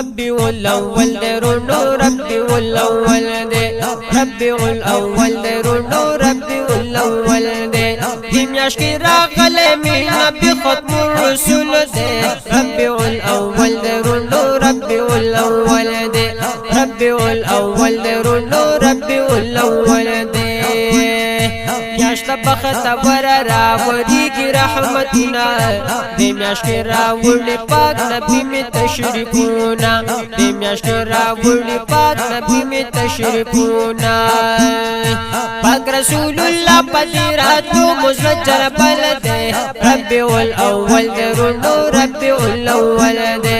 ربيع الأول درونو ربيع الأول دے ربيع الأول درونو ربيع الأول دے میاشت کی راغلے مینا بی ختم الرسول دے ربيع الأول درونو ربيع الأول دے ربيع الأول درونو ربيع الأول دے میاشت بخت وررا وریگی رحمتنا دی میاشت راوڑی پاک نبی میں تشریفونا دی میاشت راوڑی پاک نبی میں تشریفونا پاک رسول اللہ پذیراتو مزرجر بلدے ربیع الاول درونو ربیع الاول دے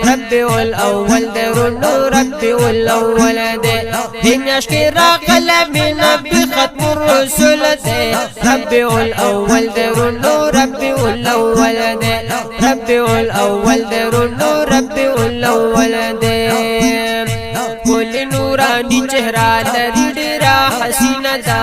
ربیع الاول درونو ربیع الاول دے دی میاشت راغل من نبی ختم الرسول دے ربيع الأول درونو ربيع الأول دے ربيع الأول درونو ربيع الأول دے کل نورانی چہرہ لری ڈیرا حسین دا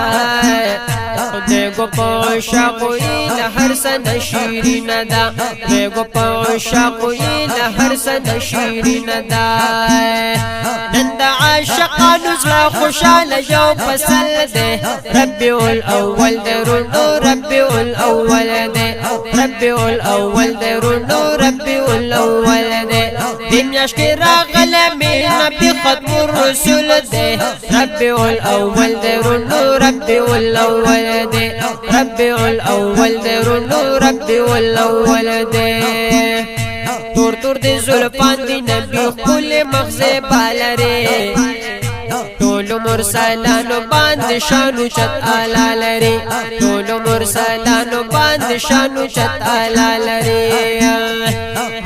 دیگو پوشا کوئی لہر سن شیرین دا دیگو پوشا کوئی لہر سن شیرین دا نند عاشقان زلا خوشال یو پسل دے ربيع الأول درونو ربيع الأول دے ربيع الأول درونو ربيع الأول دے دنیاش کی راغل میں نبی ختم الرسول دے ربيع الأول درونو ربيع الأول دے ربيع الأول درونو ربيع الأول دے تور تور دے زلفان دی نبی کل مغزے بالرے ټول مرسلانو باندې شانو چت اعلی لري ټول مرسلانو باندې شانو چت اعلی لري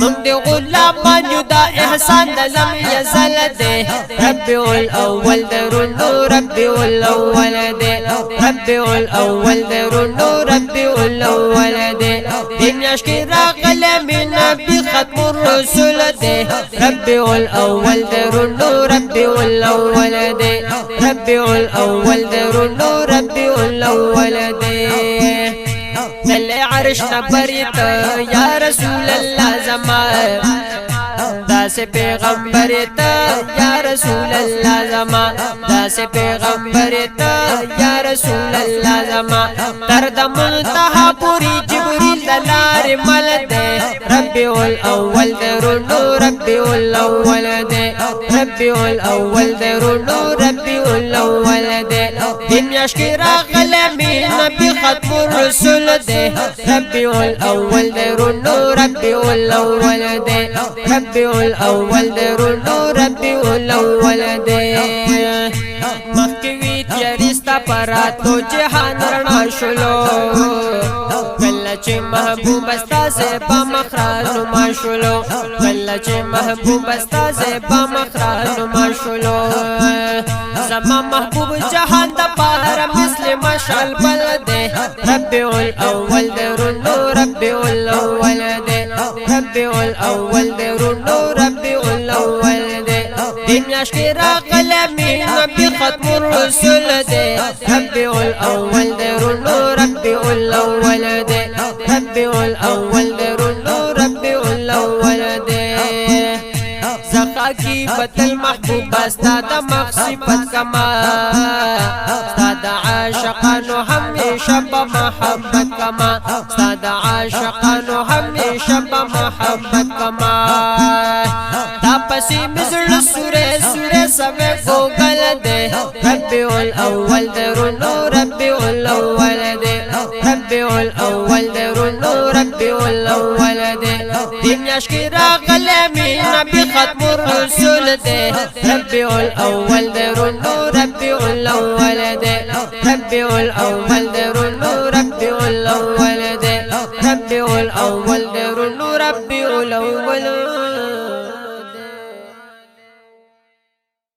موږ د غلامان یو دا احسان د لم یزل دے ربيع الاول درونو ربيع الاول دے ربيع الاول درونو ربيع الاول دے دنیاش کی راغل من نبی ختم الرسول دے ربيع الاول درونو ربيع الاول دے ربيع الاول درونو ربيع الاول دے دل عرش نبریت یا رسول اللہ زمان دا سے پیغمبر تا یا رسول اللہ زمان دا سے پیغمبر تا یا رسول اللہ زمان ترد منتہا پوری جبریل دلار مل دے ربيع الاول درونو ربيع الاول دے ربيع الاول درونو ربيع الاول دے دنیاش کی راغل میں نبی ختم الرسول دے ربيع الاول درونو ربيع الاول دے ربيع الاول درونو ربيع الاول دے مخکوی تیاریستا پراتو جہان رنا شلو کلچ محبوب استا سے بمخران ما شلو کلچ محبوب استا سے بمخران ما شلو زما محبوب جہان دا پارا مثل مشعل بل دے ربيع الاول درونو ربيع الاول دے ربيع الاول درونو ربيع الاول دے دنیاش کی راغل من نبی ختم الرسول دے ربيع الاول درونو ربيع الاول دے ربيع الاول درونو ربيع الاول دے زخا کی بطل محبوب استاد مخصفت کما استاد عاشقانو ہمیشہ بمحبت کما استاد عاشقانو ہمیشہ بمحبت کما تاپسی مزر سورے سورے سوے گوگل دے ربيع الاول درونو ربيع الاول دے ربيع الاول درونو ربيع الاول دے دنیاش کی راغل میں نبی ختم الرسول دے ربيع الاول درونو ربيع الاول دے ربيع الاول درونو ربيع الاول دے ربيع الاول درونو ربيع الاول